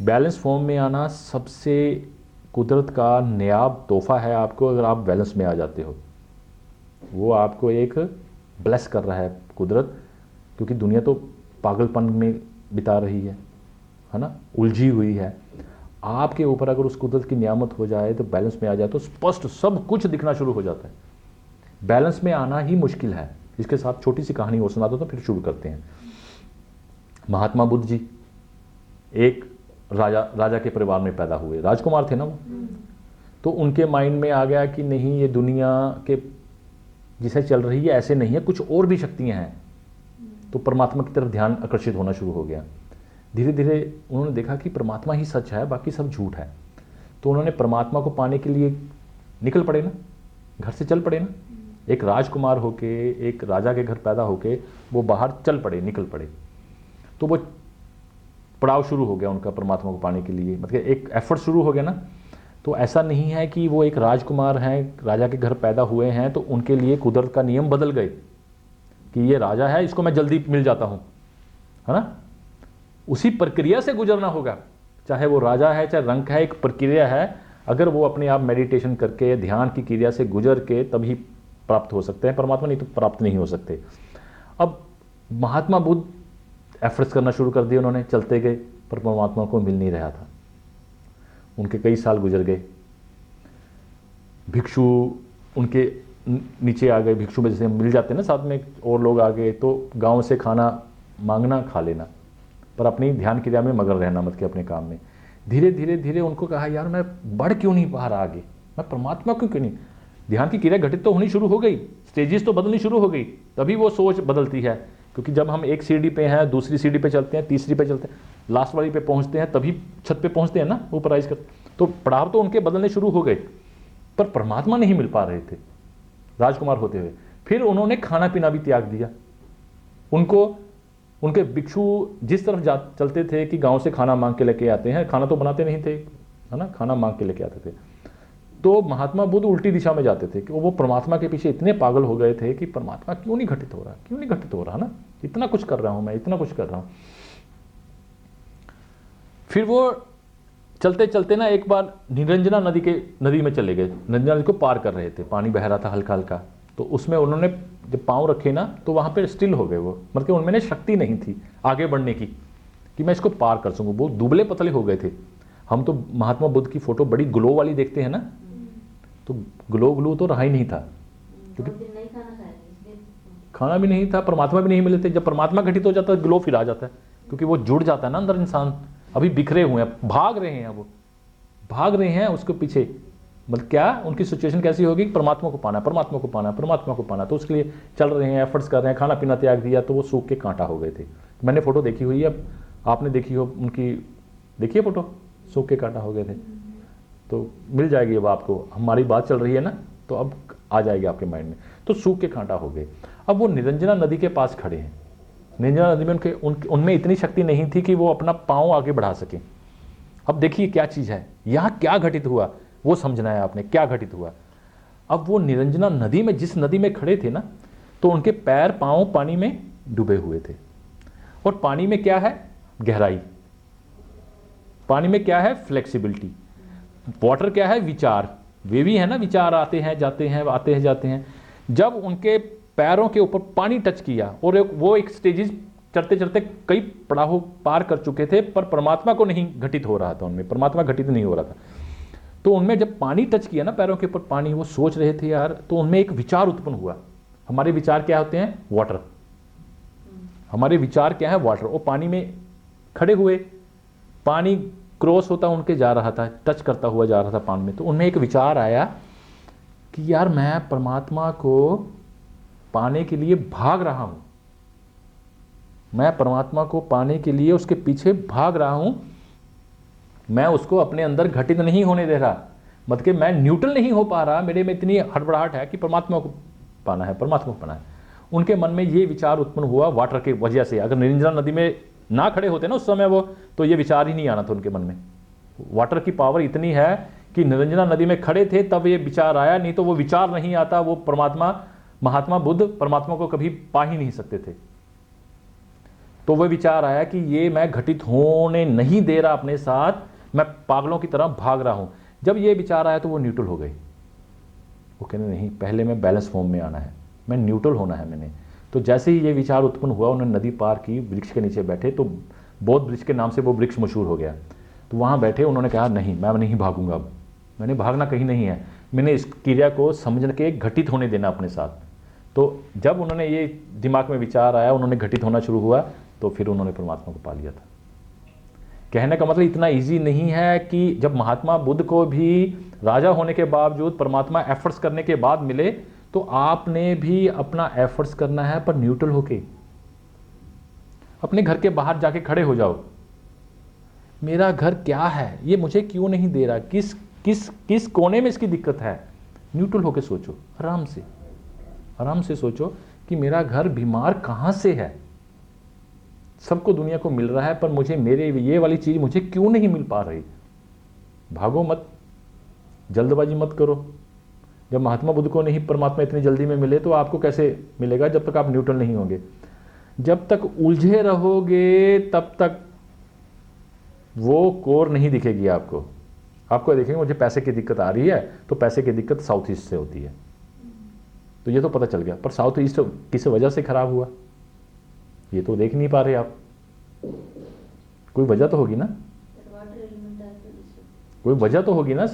Balance form में आना सबसे कुदरत का नायाब तोहफा है आपको। अगर आप बैलेंस में आ जाते हो, वो आपको एक ब्लेस कर रहा है कुदरत, क्योंकि दुनिया तो पागलपन में बिता रही है ना, उलझी हुई है। आपके ऊपर अगर उस कुदरत की नियामत हो जाए तो बैलेंस में आ जाए तो स्पष्ट सब कुछ दिखना शुरू हो जाता है। बैलेंस में आना ही मुश्किल है। इसके साथ छोटी सी कहानी और सुना दो तो फिर शुरू करते हैं। महात्मा बुद्ध जी एक राजा के परिवार में पैदा हुए, राजकुमार थे ना वो। तो उनके माइंड में आ गया कि नहीं, ये दुनिया के जिसे चल रही है ऐसे नहीं है, कुछ और भी शक्तियां हैं। तो परमात्मा की तरफ ध्यान आकर्षित होना शुरू हो गया। धीरे धीरे उन्होंने देखा कि परमात्मा ही सच है, बाकी सब झूठ है। तो उन्होंने परमात्मा को पाने के लिए निकल पड़े ना, घर से चल पड़े ना। एक राजकुमार होके, एक राजा के घर पैदा होके वो बाहर चल पड़े, निकल पड़े। तो वो पड़ाव शुरू हो गया उनका परमात्मा को पाने के लिए, मतलब एक एफर्ट शुरू हो गया ना। तो ऐसा नहीं है कि वो एक राजकुमार हैं, राजा के घर पैदा हुए हैं तो उनके लिए कुदरत का नियम बदल गए कि ये राजा है, इसको मैं जल्दी मिल जाता हूँ, है ना। उसी प्रक्रिया से गुजरना होगा, चाहे वो राजा है चाहे रंक है, एक प्रक्रिया है। अगर वो अपने आप मेडिटेशन करके, ध्यान की क्रिया से गुजर के तभी प्राप्त हो सकते हैं परमात्मा, नहीं तो प्राप्त नहीं हो सकते। अब महात्मा बुद्ध एफर्ट्स करना शुरू कर दिए उन्होंने, चलते गए, पर परमात्मा को मिल नहीं रहा था। उनके कई साल गुजर गए। भिक्षु उनके नीचे आ गए, भिक्षु में जैसे मिल जाते हैं ना, साथ में और लोग आ गए, तो गांव से खाना मांगना, खा लेना, पर अपनी ध्यान क्रिया में मगन रहना, मत के अपने काम में। धीरे धीरे धीरे उनको कहा, यार मैं बढ़ क्यों नहीं पा रहा आगे, मैं परमात्मा क्यों नहीं। ध्यान की क्रिया घटित तो होनी शुरू हो गई, स्टेजेस तो बदलनी शुरू हो गई, तभी वो सोच बदलती है। क्योंकि जब हम एक सीढ़ी पे हैं, दूसरी सीढ़ी पे चलते हैं, तीसरी पे चलते हैं, लास्ट वाली पे पहुंचते हैं, तभी छत पे पहुंचते हैं ना, ऊपर राइज कर। तो पड़ाव तो उनके बदलने शुरू हो गए, पर परमात्मा नहीं मिल पा रहे थे राजकुमार होते हुए। फिर उन्होंने खाना पीना भी त्याग दिया। उनको उनके भिक्षु जिस तरफ चलते थे कि गांव से खाना मांग के लेके आते हैं, खाना तो बनाते नहीं थे, है ना, खाना मांग के लेके आते थे। तो महात्मा बुद्ध उल्टी दिशा में जाते थे कि वो परमात्मा के पीछे इतने पागल हो गए थे कि परमात्मा क्यों नहीं घटित हो रहा, क्यों नहीं घटित हो रहा ना, इतना कुछ कर रहा हूं मैं, इतना कुछ कर रहा हूं। फिर वो चलते चलते ना एक बार निरंजना नदी में चले गए। निरंजना नदी को पार कर रहे थे, पानी बह रहा था हल्का हल्का। तो उसमें उन्होंने जब पांव रखे ना तो वहां पे स्टिल हो गए वो, मतलब उनमें शक्ति नहीं थी आगे बढ़ने की कि मैं इसको पार कर सकूं। वो दुबले पतले हो गए थे। हम तो महात्मा बुद्ध की फोटो बड़ी ग्लो वाली देखते हैं ना, तो ग्लो तो रहा ही नहीं था, क्योंकि खाना भी नहीं था, परमात्मा भी नहीं मिले थे। जब परमात्मा घटित हो जाता है ग्लो फिर आ जाता है, क्योंकि वो जुड़ जाता है ना अंदर। इंसान अभी बिखरे हुए हैं, भाग रहे हैं, वो भाग रहे हैं उसके पीछे। मतलब क्या उनकी सिचुएशन कैसी होगी, परमात्मा को पाना, परमात्मा को पाना, परमात्मा को पाना। तो उसके लिए चल रहे हैं, एफर्ट्स कर रहे हैं, खाना पीना त्याग दिया, तो वो सूख के कांटा हो गए थे। मैंने फोटो देखी हुई है, आपने देखी हो उनकी, देखिए फोटो, सूख के कांटा हो गए थे। तो मिल जाएगी अब आपको, हमारी बात चल रही है ना, तो अब आ जाएगी आपके माइंड में। तो सूख के कांटा हो गए। अब वो निरंजना नदी के पास खड़े हैं। निरंजना नदी में उनमें इतनी शक्ति नहीं थी कि वो अपना पांव आगे बढ़ा सके। अब देखिए क्या चीज है, यहां क्या घटित हुआ वो समझना है आपने, क्या घटित हुआ। अब वो निरंजना नदी में, जिस नदी में खड़े थे ना, तो उनके पैर पांव पानी में डूबे हुए थे। और पानी में क्या है, गहराई। पानी में क्या है, फ्लेक्सिबिलिटी। वाटर क्या है, विचार। वे भी है ना, विचार आते हैं जाते हैं, आते हैं जाते हैं। जब उनके पैरों के ऊपर पानी टच किया, और वो एक स्टेजेस चढ़ते चढ़ते कई पड़ाव पार कर चुके थे, पर परमात्मा को नहीं घटित हो रहा था उनमें, परमात्मा घटित नहीं हो रहा था। तो उनमें जब पानी टच किया ना, पैरों के ऊपर पानी, वो सोच रहे थे यार, तो उनमें एक विचार उत्पन्न हुआ। हमारे विचार क्या होते हैं, वाटर। हमारे विचार क्या है, वाटर। वो पानी में खड़े हुए, पानी क्रॉस होता उनके जा रहा था, टच करता हुआ जा रहा था पानी में। तो उनमें एक विचार आया कि यार मैं परमात्मा को पाने के लिए भाग रहा हूं, मैं परमात्मा को पाने के लिए उसके पीछे भाग रहा हूं, मैं उसको अपने अंदर घटित नहीं होने दे रहा। मतलब कि मैं न्यूट्रल नहीं हो पा रहा, मेरे में इतनी हड़बड़ाहट है कि परमात्मा को पाना है, परमात्मा को पाना है। उनके मन में ये विचार उत्पन्न हुआ वाटर की वजह से। अगर निरंजना नदी में ना खड़े होते ना उस समय वो, तो ये विचार ही नहीं आना था उनके मन में। वाटर की पावर इतनी है कि निरंजना नदी में खड़े थे तब ये विचार आया, नहीं तो वो विचार नहीं आता। वो परमात्मा, महात्मा बुद्ध परमात्मा को कभी पा ही नहीं सकते थे। तो वह विचार आया कि ये मैं घटित होने नहीं दे रहा अपने साथ, मैं पागलों की तरह भाग रहा हूं। जब ये विचार आया तो वो न्यूट्रल हो गई। वो कहने नहीं, पहले मैं बैलेंस फॉर्म में आना है, मैं न्यूट्रल होना है मैंने। तो जैसे ही ये विचार उत्पन्न हुआ, उन्होंने नदी पार की, वृक्ष के नीचे बैठे, तो बौद्ध वृक्ष के नाम से वो वृक्ष मशहूर हो गया। तो वहाँ बैठे उन्होंने कहा नहीं, मैं नहीं भागूंगा, अब मैंने भागना कहीं नहीं है, मैंने इस क्रिया को समझ के घटित होने देना अपने साथ। तो जब उन्होंने ये दिमाग में विचार आया, उन्होंने घटित होना शुरू हुआ, तो फिर उन्होंने परमात्मा को पा लिया था। कहने का मतलब इतना इजी नहीं है कि जब महात्मा बुद्ध को भी राजा होने के बावजूद परमात्मा एफर्ट्स करने के बाद मिले, तो आपने भी अपना एफर्ट्स करना है, पर न्यूट्रल होके। अपने घर के बाहर जाके खड़े हो जाओ, मेरा घर क्या है, ये मुझे क्यों नहीं दे रहा, किस किस किस कोने में इसकी दिक्कत है। न्यूट्रल होके सोचो, आराम से सोचो कि मेरा घर बीमार कहां से है। सबको दुनिया को मिल रहा है, पर मुझे मेरे ये वाली चीज मुझे क्यों नहीं मिल पा रही। भागो मत, जल्दबाजी मत करो। जब महात्मा बुद्ध को नहीं परमात्मा इतनी जल्दी में मिले, तो आपको कैसे मिलेगा जब तक आप न्यूट्रल नहीं होंगे। जब तक उलझे रहोगे तब तक वो कोर नहीं दिखेगी आपको। आपको देखेंगे मुझे पैसे की दिक्कत आ रही है, तो पैसे की दिक्कत साउथ ईस्ट से होती है, तो ये तो पता चल गया। पर साउथ ईस्ट किस वजह से खराब हुआ, ये तो देख नहीं पा रहे आप। कोई वजह तो होगी ना, कोई वजह तो होगी ना,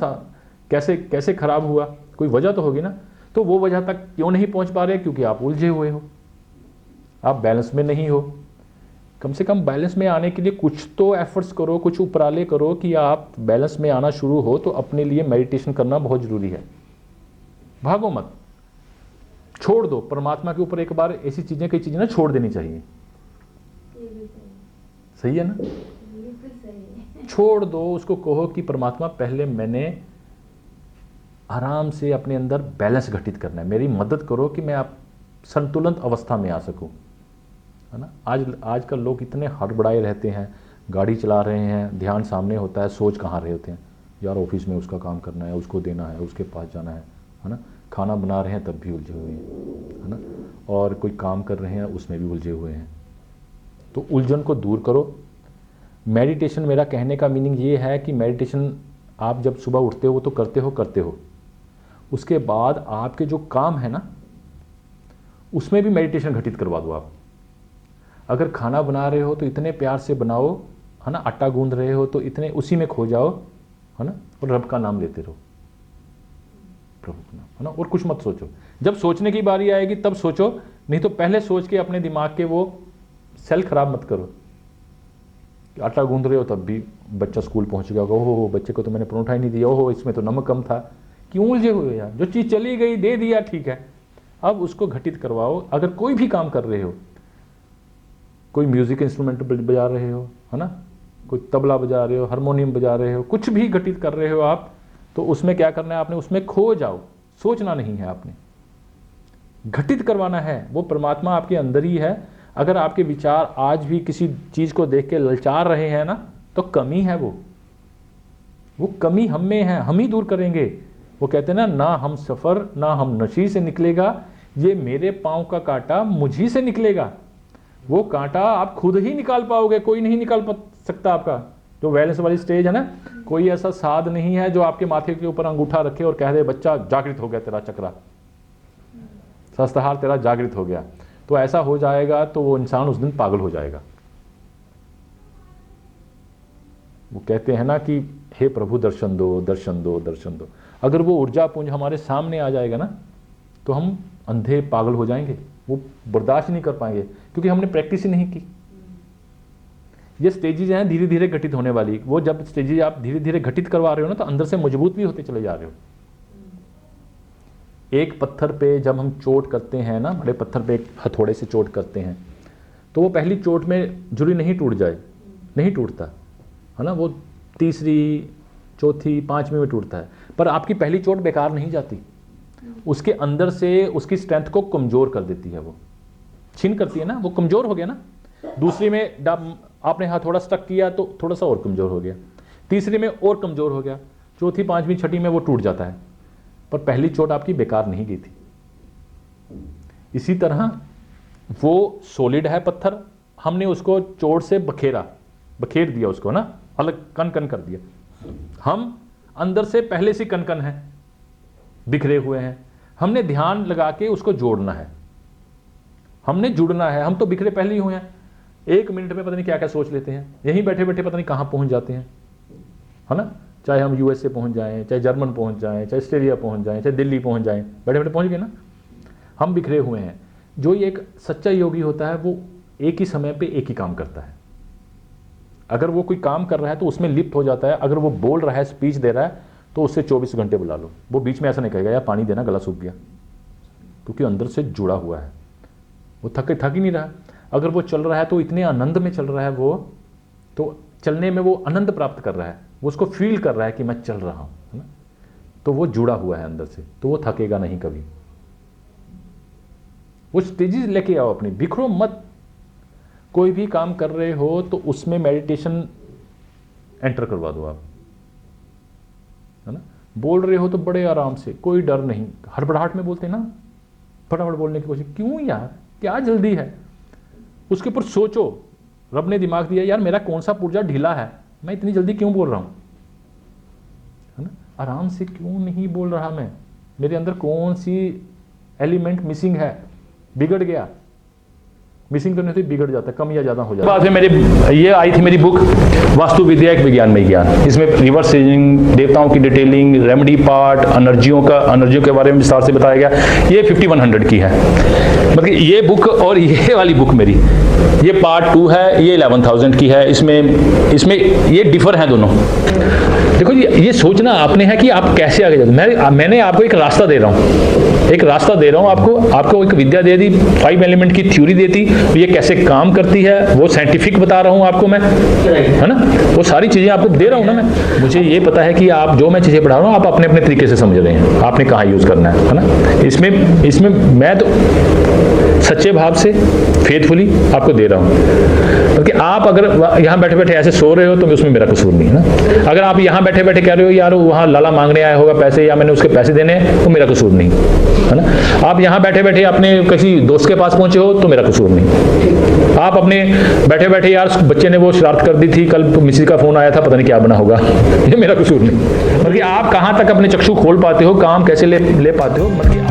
कैसे कैसे खराब हुआ, कोई वजह तो होगी ना। तो वो वजह तक क्यों नहीं पहुंच पा रहे, क्योंकि आप उलझे हुए हो, आप बैलेंस में नहीं हो। कम से कम बैलेंस में आने के लिए कुछ तो एफर्ट्स करो, कुछ उपराले करो कि आप बैलेंस में आना शुरू हो। तो अपने लिए मेडिटेशन करना बहुत जरूरी है। भागो मत, छोड़ दो परमात्मा के ऊपर। एक बार ऐसी चीजें, कई चीजें ना छोड़ देनी चाहिए। सही है ना, छोड़ दो उसको, कहो कि परमात्मा पहले मैंने आराम से अपने अंदर बैलेंस घटित करना है, मेरी मदद करो कि मैं आप संतुलित अवस्था में आ सकूं, है ना। आजकल लोग इतने हड़बड़ाए रहते हैं, गाड़ी चला रहे हैं, ध्यान सामने होता है, सोच कहाँ रहे होते हैं, यार ऑफिस में उसका काम करना है, उसको देना है, उसके पास जाना है ना। खाना बना रहे हैं तब भी उलझे हुए हैं, है ना। और कोई काम कर रहे हैं उसमें भी उलझे हुए हैं। तो उलझन को दूर करो। मेडिटेशन, मेरा कहने का मीनिंग ये है कि मेडिटेशन आप जब सुबह उठते हो तो करते हो, उसके बाद आपके जो काम है ना उसमें भी मेडिटेशन घटित करवा दो आप। अगर खाना बना रहे हो तो इतने प्यार से बनाओ, है ना। आटा गूंद रहे हो तो इतने उसी में खो जाओ, है ना। और रब का नाम लेते रहो, प्रभु का नाम, है ना। और कुछ मत सोचो। जब सोचने की बारी आएगी तब सोचो, नहीं तो पहले सोच के अपने दिमाग के वो सेल खराब मत करो। आटा गूंद रहे हो तब भी बच्चा स्कूल पहुंच गया, ओहो बच्चे को तो मैंने परोठा ही नहीं दिया, ओहो इसमें तो नमक कम था। क्यों उलझे हुए यार, जो चीज़ चली गई दे दिया, ठीक है, अब उसको घटित करवाओ। अगर कोई भी काम कर रहे हो, कोई म्यूजिक इंस्ट्रूमेंट बजा रहे हो, है ना, कोई तबला बजा रहे हो, हारमोनियम बजा रहे हो, कुछ भी घटित कर रहे हो आप, तो उसमें क्या करना है आपने, उसमें खो जाओ। सोचना नहीं है आपने, घटित करवाना है। वो परमात्मा आपके अंदर ही है। अगर आपके विचार आज भी किसी चीज को देख के ललचा रहे हैं ना, तो कमी है, वो कमी हम में है, हम ही दूर करेंगे। वो कहते हैं ना हम सफर ना हम नशी से निकलेगा, ये मेरे पांव का कांटा मुझी से निकलेगा। वो कांटा आप खुद ही निकाल पाओगे, कोई नहीं निकाल सकता आपका। जो बैलेंस वाली स्टेज है ना, कोई ऐसा साध नहीं है जो आपके माथे के ऊपर अंगूठा रखे और कह दे बच्चा जागृत हो गया तेरा चक्रा, सस्तहार तेरा जागृत हो गया। तो ऐसा हो जाएगा तो वो इंसान उस दिन पागल हो जाएगा। वो कहते हैं ना कि हे प्रभु दर्शन दो, दर्शन दो, दर्शन दो। अगर वो ऊर्जा पुंज हमारे सामने आ जाएगा ना, तो हम अंधे पागल हो जाएंगे, वो बर्दाश्त नहीं कर पाएंगे, क्योंकि हमने प्रैक्टिस ही नहीं की। ये स्टेजेज हैं धीरे धीरे घटित होने वाली। वो जब स्टेजेज आप धीरे धीरे घटित करवा रहे हो ना, तो अंदर से मजबूत भी होते चले जा रहे हो। एक पत्थर पे जब हम चोट करते हैं ना, बड़े पत्थर पे एक हथौड़े से चोट करते हैं, तो वो पहली चोट में जुड़ी नहीं टूट जाए, नहीं टूटता, है ना। वो तीसरी, चौथी, पांचवी में टूटता है। पर आपकी पहली चोट बेकार नहीं जाती, उसके अंदर से उसकी स्ट्रेंथ को कमजोर कर देती है, वो छीन करती है ना, वो कमजोर हो गया ना। दूसरी में आपने हथौड़ा स्टक किया तो थोड़ा सा और कमजोर हो गया, तीसरी में और कमजोर हो गया, चौथी, पांचवी, छठी में वो टूट जाता है। पर पहली चोट आपकी बेकार नहीं गई थी। इसी तरह वो सॉलिड है पत्थर, हमने उसको चोट से बखेर दिया उसको ना, अलग कन कन कर दिया। हम अंदर से पहले से कन कन हैं, बिखरे हुए हैं, हमने ध्यान लगा के उसको जोड़ना है, हमने जुड़ना है। हम तो बिखरे पहले ही हुए हैं, 1 मिनट में पता नहीं क्या क्या सोच लेते हैं, यहीं बैठे बैठे पता नहीं कहाँ पहुँच जाते हैं, है ना। चाहे हम यूएसए पहुँच जाएं, चाहे जर्मन पहुँच जाएं, चाहे ऑस्ट्रेलिया पहुँच जाएं, चाहे दिल्ली पहुँच जाएं, बैठे बैठे पहुँच गए ना। हम बिखरे हुए हैं। जो ये एक सच्चा योगी होता है वो एक ही समय पे एक ही काम करता है। अगर वो कोई काम कर रहा है तो उसमें लिप्त हो जाता है। अगर वो बोल रहा है, स्पीच दे रहा है, तो उससे 24 घंटे बुला लो, वो बीच में ऐसा नहीं कहेगा यार पानी देना, गला सूख गया, क्योंकि अंदर से जुड़ा हुआ है, वो थक ही नहीं रहा। अगर वो चल रहा है तो इतने आनंद में चल रहा है, वो तो चलने में वो आनंद प्राप्त कर रहा है, वो उसको फील कर रहा है कि मैं चल रहा हूँ, है ना। तो वो जुड़ा हुआ है अंदर से, तो वो थकेगा नहीं कभी। वो स्टेजेस लेके आओ अपनी, बिखरो मत। कोई भी काम कर रहे हो तो उसमें मेडिटेशन एंटर करवा दो आप, है ना। बोल रहे हो तो बड़े आराम से, कोई डर नहीं। हड़बड़ाहट में बोलते ना, फटाफट बोलने की कोशिश, क्यों यार, क्या जल्दी है। उसके ऊपर सोचो, रब ने दिमाग दिया यार, मेरा कौन सा पुर्जा ढीला है, मैं इतनी जल्दी क्यों बोल रहा हूं, है ना। आराम से क्यों नहीं बोल रहा मैं, मेरे अंदर कौन सी एलिमेंट मिसिंग है, बिगड़ गया। मिसिंग करने से बिगड़ जाता है, कम या ज्यादा हो जाता है। बाद में मेरे ये आई थी मेरी बुक वास्तु विद्या एक विज्ञानमय ज्ञान। इसमें रिवर्स सीजिंग, देवताओं की डिटेलिंग, रेमेडी पार्ट, एनर्जियों के बारे में विस्तार से बताया गया। ये 5100 की है, मतलब ये बुक और ये वाली बुक मेरी, ये पार्ट 2 है, ये 11,000 की है। इसमें ये डिफर हैं दोनों। देखो ये सोचना आपने है कि आप कैसे आगे जाते। मैंने आपको एक रास्ता दे रहा हूँ, आपको एक विद्या दे दी, 5 एलिमेंट की थ्योरी देती, ये कैसे काम करती है वो साइंटिफिक बता रहा हूँ आपको मैं, है ना। वो सारी चीजें आपको दे रहा हूँ ना मैं। मुझे ये पता है कि आप जो मैं चीजें पढ़ा रहा हूँ आप अपने अपने तरीके से समझ रहे हैं, आपने कहाँ यूज करना है ना। इसमें मैं तो सच्चे भाव से फेथफुली आपको दे रहा हूँ। बल्कि आप अगर यहाँ बैठे बैठे ऐसे सो रहे हो तो उसमें मेरा कसूर नहीं है ना। अगर आप यहाँ बैठे बैठे कह रहे हो यार वहाँ लाला मांगने आया होगा पैसे या मैंने उसके पैसे देने हैं, तो मेरा कसूर नहीं, है ना। आप यहाँ बैठे बैठे अपने किसी दोस्त के पास पहुंचे हो तो मेरा कसूर नहीं। आप अपने बैठे बैठे यार बच्चे ने वो शरारत कर दी थी, कल मिसी का फोन आया था, पता नहीं क्या बना होगा, ये मेरा कसूर नहीं। बल्कि आप कहाँ तक अपने चक्षु खोल पाते हो, काम कैसे ले पाते हो, मतलब